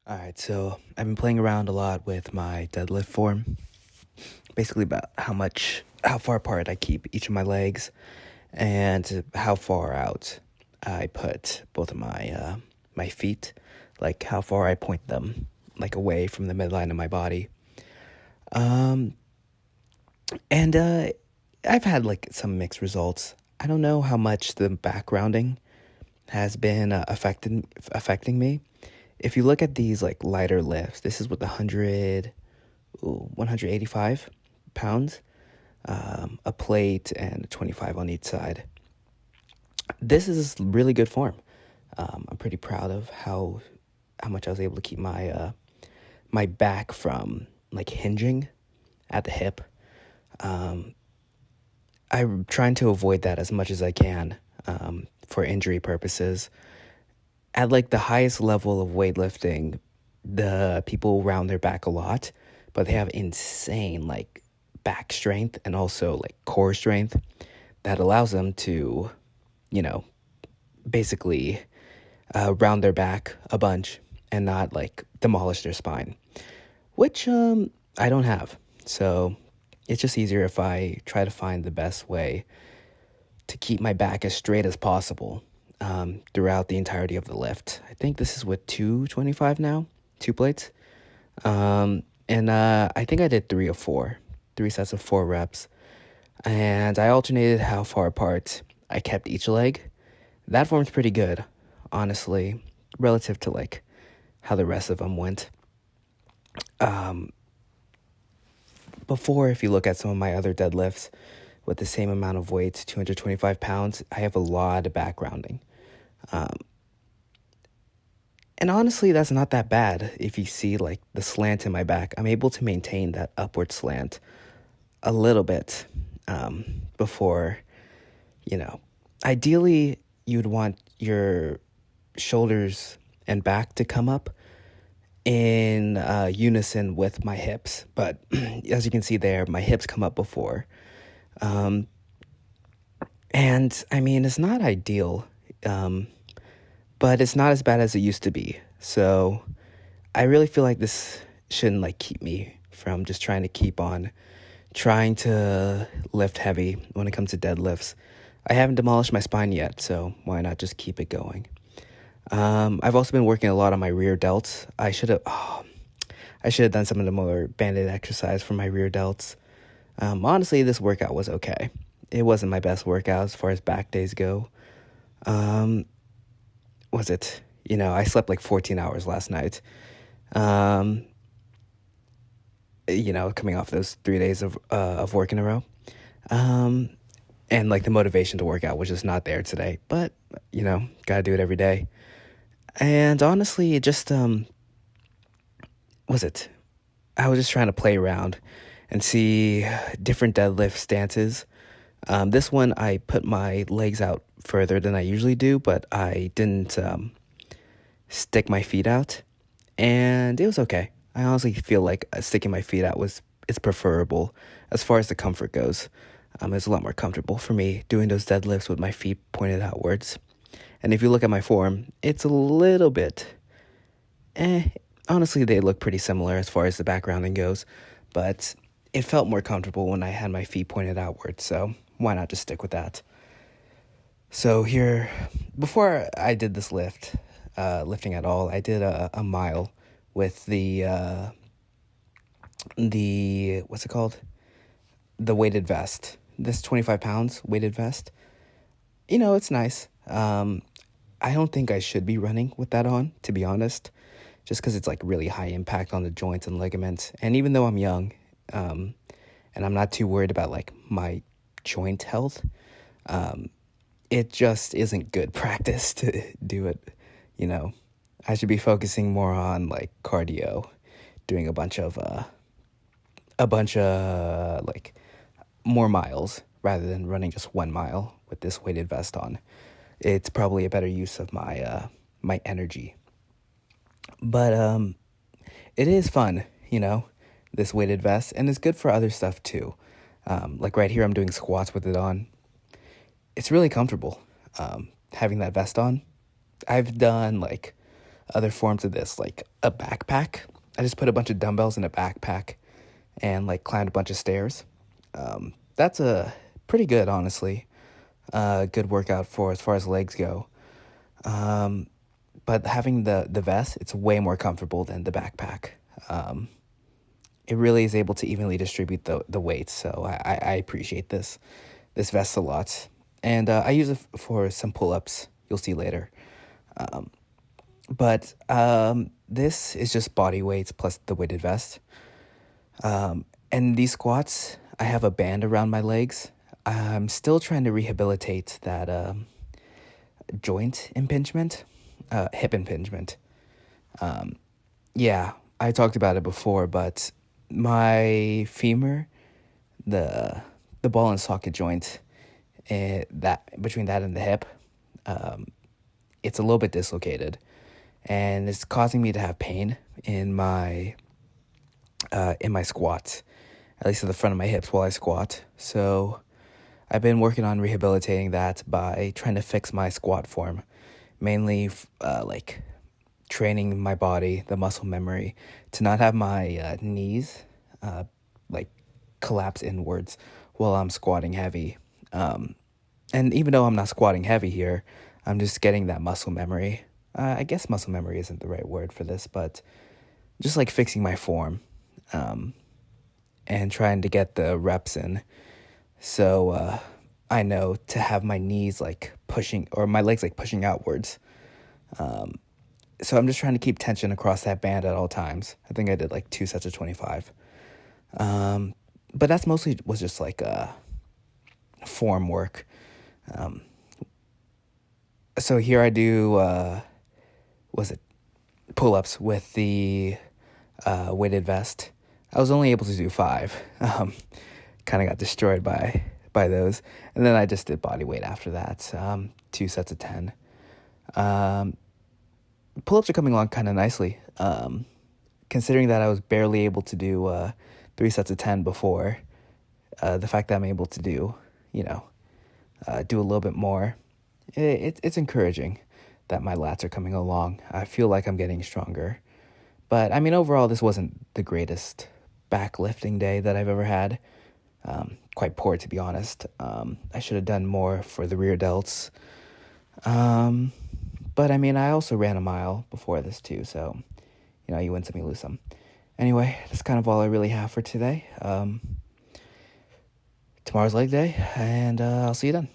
All right, so I've been playing around a lot with my deadlift form. Basically, about how far apart I keep each of my legs, and how far out I put both of my feet, like how far I point them, like away from the midline of my body. Um, and I've had like some mixed results. I don't know how much the backgrounding has been affecting me. If you look at these like lighter lifts, this is with 185 pounds, a plate, and 25 on each side. This is really good form. I'm pretty proud of how much I was able to keep my back from like hinging at the hip. I'm trying to avoid that as much as I can for injury purposes. At like the highest level of weightlifting, the people round their back a lot, but they have insane like back strength and also like core strength that allows them to, you know, basically round their back a bunch and not like demolish their spine, which I don't have. So it's just easier if I try to find the best way to keep my back as straight as possible throughout the entirety of the lift. I think this is with 225 now, two plates. And I think I did three sets of 4 reps. And I alternated how far apart I kept each leg. That form's pretty good, honestly, relative to like how the rest of them went. Before, if you look at some of my other deadlifts with the same amount of weight, 225 pounds, I have a lot of backgrounding. And honestly, that's not that bad. If you see like the slant in my back, I'm able to maintain that upward slant a little bit before, you know. Ideally, you'd want your shoulders and back to come up in unison with my hips. But as you can see there, my hips come up before. And I mean, it's not ideal, but it's not as bad as it used to be. So I really feel like this shouldn't like keep me from just trying to lift heavy when it comes to deadlifts. I haven't demolished my spine yet, so why not just keep it going? I've also been working a lot on my rear delts. I should have done some of the more banded exercise for my rear delts. Honestly, this workout was okay. It wasn't my best workout as far as back days go. Was it? I slept like 14 hours last night. Coming off those 3 days of work in a row. And like the motivation to work out was just not there today. But, gotta do it every day. And honestly, it just, was it? I was just trying to play around and see different deadlift stances. This one, I put my legs out further than I usually do, but I didn't stick my feet out, and it was okay. I honestly feel like sticking my feet out is preferable as far as the comfort goes. It's a lot more comfortable for me doing those deadlifts with my feet pointed outwards. And if you look at my form, it's a little bit, honestly, they look pretty similar as far as the backgrounding goes, but it felt more comfortable when I had my feet pointed outward, so why not just stick with that? So here, before I did this lifting at all, I did a mile with the what's it called? The weighted vest. This 25 pounds weighted vest. It's nice. I don't think I should be running with that on, to be honest, just because it's like really high impact on the joints and ligaments. And even though I'm young, and I'm not too worried about like my joint health, it just isn't good practice to do it. I should be focusing more on like cardio, doing a bunch of like more miles rather than running just 1 mile with this weighted vest on. It's probably a better use of my energy. But it is fun, this weighted vest, and it's good for other stuff too. Like right here, I'm doing squats with it on. It's really comfortable having that vest on. I've done like other forms of this, like a backpack. I just put a bunch of dumbbells in a backpack and like climbed a bunch of stairs. That's a pretty good, honestly, good workout for as far as legs go. But having the vest, it's way more comfortable than the backpack. It really is able to evenly distribute the weights, so I appreciate this vest a lot. And I use it for some pull-ups, you'll see later. But this is just body weights plus the weighted vest. And these squats, I have a band around my legs. I'm still trying to rehabilitate that joint impingement, hip impingement. Yeah, I talked about it before, but my femur, the ball and socket joint, that between that and the hip, it's a little bit dislocated, and it's causing me to have pain in my squats, at least at the front of my hips while I squat. So I've been working on rehabilitating that by trying to fix my squat form, mainly like training my body, the muscle memory, to not have my knees like collapse inwards while I'm squatting heavy. And even though I'm not squatting heavy here, I'm just getting that muscle memory. I guess muscle memory isn't the right word for this, but just like fixing my form, and trying to get the reps in. So I know to have my knees like pushing, or my legs like pushing outwards. So I'm just trying to keep tension across that band at all times. I think I did like 2 sets of 25. But that's mostly was just like form work. So here I do, pull-ups with the weighted vest. I was only able to do 5. Kind of got destroyed by those. And then I just did body weight after that, 2 sets of 10. Pull-ups are coming along kind of nicely, considering that I was barely able to do 3 sets of 10 before. The fact that I'm able to do, do a little bit more, it's encouraging that my lats are coming along. I feel like I'm getting stronger. But, I mean, overall, this wasn't the greatest backlifting day that I've ever had. Quite poor, to be honest. I should have done more for the rear delts. But, I mean, I also ran a mile before this, too. So, you win some, you lose some. Anyway, that's kind of all I really have for today. Tomorrow's leg day, and I'll see you then.